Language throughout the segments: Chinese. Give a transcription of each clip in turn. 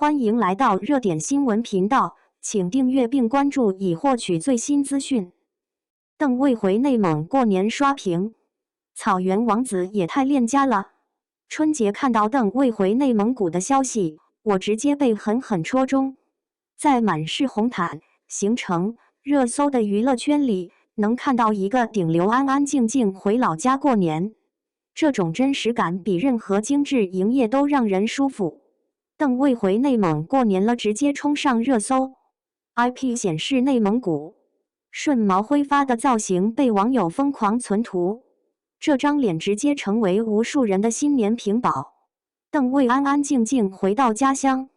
欢迎来到热点新闻频道，请订阅并关注以获取最新资讯。邓为回内蒙过年刷屏，草原王子也太恋家了。春节看到邓为回内蒙古的消息，我直接被狠狠戳中。在满是红毯、行程、热搜的娱乐圈里，能看到一个顶流安安静静回老家过年，这种真实感比任何精致营业都让人舒服。邓为回内蒙过年了，直接冲上热搜。IP 显示内蒙古，顺毛挥发的造型被网友疯狂存图，这张脸直接成为无数人的新年屏保。邓为安安静静回到家乡，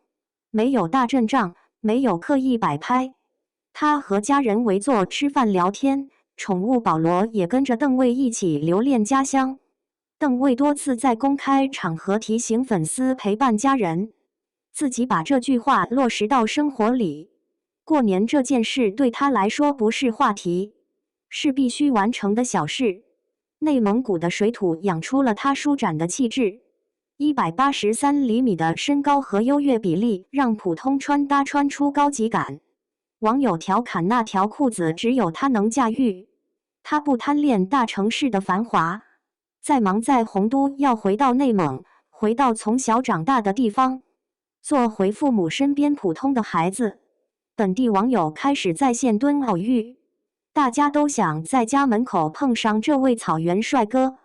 没有大阵仗，没有刻意摆拍，他和家人围坐吃饭聊天，宠物保罗也跟着邓为一起留恋家乡。邓为多次在公开场合提醒粉丝陪伴家人，自己把这句话落实到生活里。过年这件事对他来说不是话题，是必须完成的小事。内蒙古的水土养出了他舒展的气质，183厘米的身高和优越比例让普通穿搭穿出高级感。网友调侃那条裤子只有他能驾驭，他不贪恋大城市的繁华，再忙再红都要回到内蒙，回到从小长大的地方，做回父母身边普通的孩子。本地网友开始在线蹲偶遇，大家都想在家门口碰上这位草原帅哥。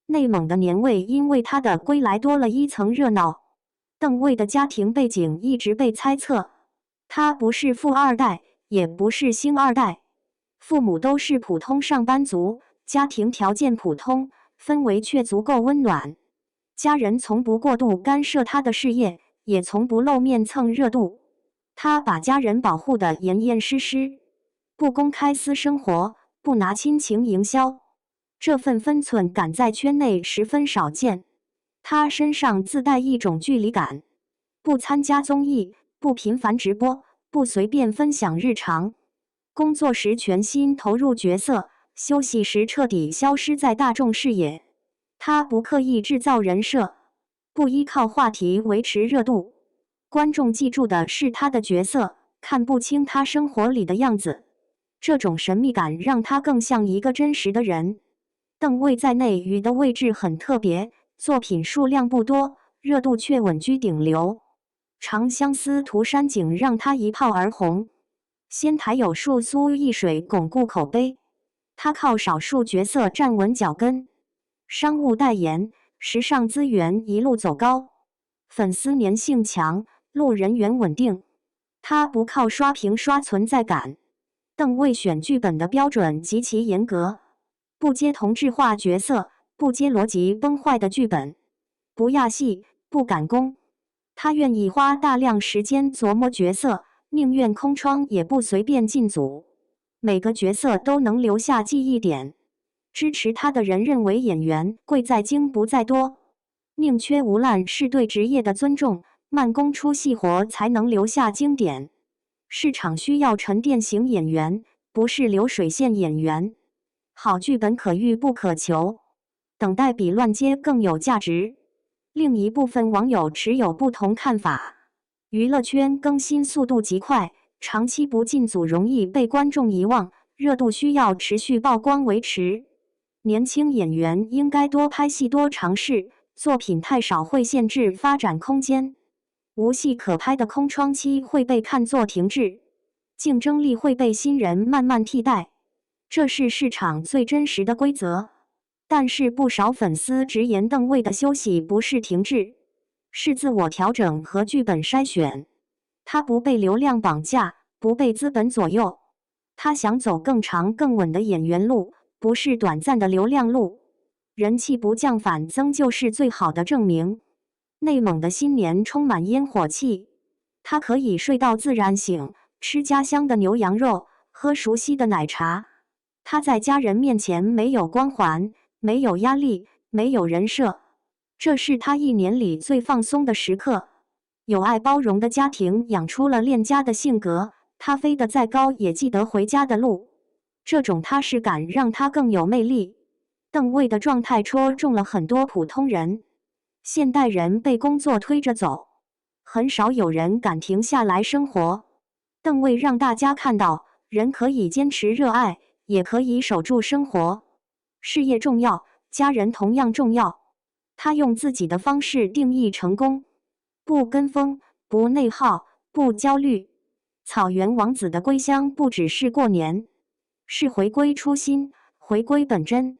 内蒙的年味因为他的归来多了一层热闹。邓为的家庭背景一直被猜测，他不是富二代，也不是星二代，父母都是普通上班族，家庭条件普通，氛围却足够温暖。家人从不过度干涉他的事业，也从不露面蹭热度。他把家人保护得严严实实，不公开私生活，不拿亲情营销，这份分寸感在圈内十分少见。他身上自带一种距离感，不参加综艺，不频繁直播，不随便分享日常。工作时全心投入角色，休息时彻底消失在大众视野。他不刻意制造人设，不依靠话题维持热度。观众记住的是他的角色，看不清他生活里的样子。这种神秘感让他更像一个真实的人。邓为在内娱的位置很特别，作品数量不多，热度却稳居顶流。长相思涂山璟让他一炮而红，仙台有树苏一水巩固口碑。他靠少数角色站稳脚跟，商务代言、时尚资源一路走高，粉丝粘性强，路人缘稳定。他不靠刷屏刷存在感。邓为选剧本的标准极其严格，不接同质化角色，不接逻辑崩坏的剧本，不压戏，不赶工。他愿意花大量时间琢磨角色，宁愿空窗也不随便进组。每个角色都能留下记忆点。支持他的人认为演员贵在精不在多，宁缺毋滥是对职业的尊重，慢工出细活才能留下经典。市场需要沉淀型演员，不是流水线演员。好剧本可遇不可求，等待比乱接更有价值。另一部分网友持有不同看法。娱乐圈更新速度极快，长期不进组容易被观众遗忘，热度需要持续曝光维持。年轻演员应该多拍戏多尝试，作品太少会限制发展空间。无戏可拍的空窗期会被看作停滞，竞争力会被新人慢慢替代，这是市场最真实的规则。但是不少粉丝直言邓为的休息不是停滞，是自我调整和剧本筛选。他不被流量绑架，不被资本左右，他想走更长更稳的演员路，不是短暂的流量路。人气不降反增就是最好的证明。内蒙的新年充满烟火气，他可以睡到自然醒，吃家乡的牛羊肉，喝熟悉的奶茶。他在家人面前没有光环，没有压力，没有人设，这是他一年里最放松的时刻。有爱包容的家庭养出了恋家的性格，他飞得再高也记得回家的路。这种踏实感让他更有魅力。邓为的状态戳中了很多普通人。现代人被工作推着走，很少有人敢停下来生活。邓卫让大家看到，人可以坚持热爱，也可以守住生活。事业重要，家人同样重要。他用自己的方式定义成功：不跟风，不内耗，不焦虑。草原王子的归乡不只是过年，是回归初心，回归本真。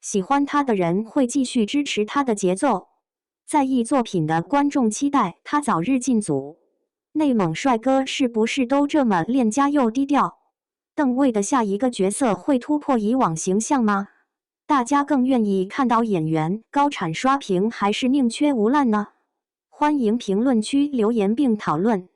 喜欢他的人会继续支持他的节奏，在意作品的观众期待他早日进组。内蒙帅哥是不是都这么恋家又低调？邓卫的下一个角色会突破以往形象吗？大家更愿意看到演员高产刷屏，还是宁缺毋滥呢？欢迎评论区留言并讨论。